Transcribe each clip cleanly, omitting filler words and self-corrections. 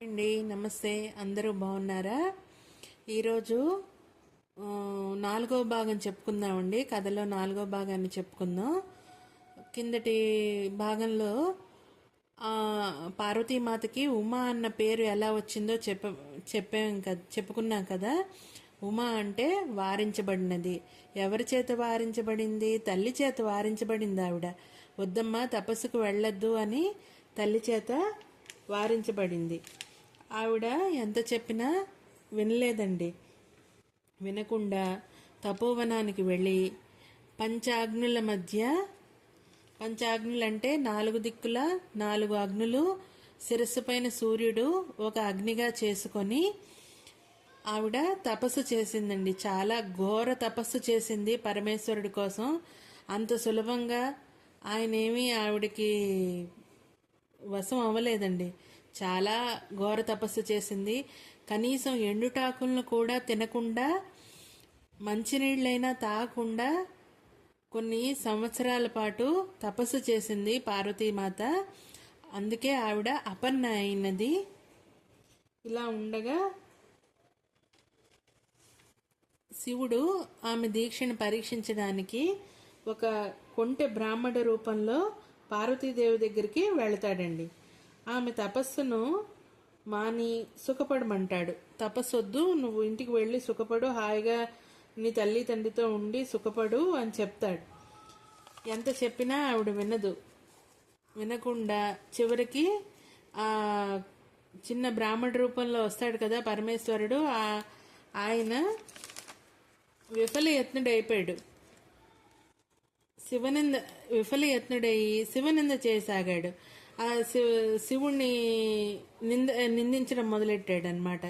అండి నమస్తే. అందరూ బాగున్నారా? ఈరోజు నాలుగో భాగం చెప్పుకుందామండి. కథలో నాలుగో భాగాన్ని చెప్పుకుందాం. కిందటి భాగంలో పార్వతీమాతకి ఉమా అన్న పేరు ఎలా వచ్చిందో చెప్పుకున్నాం కదా. ఉమా అంటే వారించబడినది. ఎవరి చేత వారించబడింది? తల్లి చేత వారించబడింది. ఆవిడ వద్దమ్మా తపస్సుకు వెళ్ళొద్దు అని తల్లి చేత వారించబడింది. ఆవిడ ఎంత చెప్పినా వినలేదండి. వినకుండా తపోవనానికి వెళ్ళి పంచాగ్నుల మధ్య, పంచాగ్నులు అంటే 4 దిక్కుల 4 అగ్నులు, శిరస్సు పైన సూర్యుడు ఒక అగ్నిగా చేసుకొని ఆవిడ తపస్సు చేసిందండి. చాలా ఘోర తపస్సు చేసింది పరమేశ్వరుడి కోసం. అంత సులభంగా ఆయనేమీ ఆవిడకి వశం అవ్వలేదండి. చాలా ఘోర తపస్సు చేసింది. కనీసం ఎండుటాకులను కూడా తినకుండా, మంచినీళ్ళైనా తాగకుండా కొన్ని సంవత్సరాల పాటు తపస్సు చేసింది పార్వతీమాత. అందుకే ఆవిడ అపర్ణ అయినది. ఇలా ఉండగా శివుడు ఆమె దీక్షను పరీక్షించడానికి ఒక కొంటె బ్రాహ్మణ రూపంలో పార్వతీదేవి దగ్గరికి వెళతాడండి. ఆమె తపస్సును మాని సుఖపడమంటాడు. తపస్సొద్దు, నువ్వు ఇంటికి వెళ్ళి సుఖపడు, హాయిగా నీ తల్లి తండ్రితో ఉండి సుఖపడు అని చెప్తాడు. ఎంత చెప్పినా ఆవిడ వినదు. వినకుండా చివరికి ఆ చిన్న బ్రాహ్మణ రూపంలో వస్తాడు కదా పరమేశ్వరుడు, ఆయన విఫలయత్నుడైపోయాడు. విఫలయత్నుడయి శివనింద చేయసాగాడు. ఆ శివుణ్ణి నిందించడం మొదలెట్టాడు అనమాట.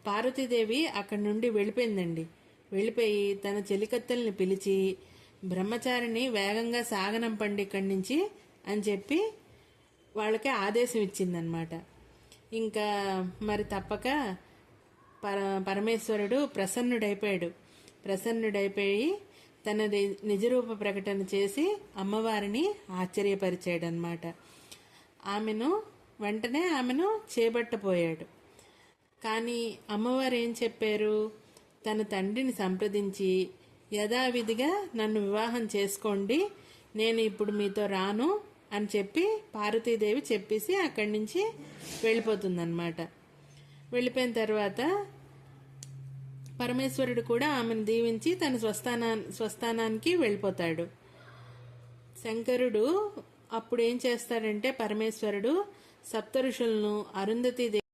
పార్వతీదేవి అక్కడి నుండి వెళ్ళిపోయిందండి. వెళ్ళిపోయి తన చెలికత్తెల్ని పిలిచి బ్రహ్మచారిని వేగంగా సాగనంపండి ఇక్కడి నుంచి అని చెప్పి వాళ్ళకి ఆదేశం ఇచ్చిందనమాట. ఇంకా మరి తప్పక పరమేశ్వరుడు ప్రసన్నుడైపోయి తన నిజరూప ప్రకటన చేసి అమ్మవారిని ఆశ్చర్యపరిచాడనమాట. వెంటనే ఆమెను చేపట్టపోయాడు. కానీ అమ్మవారు ఏం చెప్పారు? తన తండ్రిని సంప్రదించి యథావిధిగా నన్ను వివాహం చేసుకోండి, నేను ఇప్పుడు మీతో రాను అని చెప్పి పార్వతీదేవి చెప్పేసి అక్కడి నుంచి వెళ్ళిపోతుందన్నమాట. వెళ్ళిపోయిన తర్వాత పరమేశ్వరుడు కూడా ఆమెను దీవించి తన స్వస్థానానికి వెళ్ళిపోతాడు. శంకరుడు అప్పుడు ఏం చేస్తాడంటే పరమేశ్వరుడు సప్తఋషులను, అరుంధతి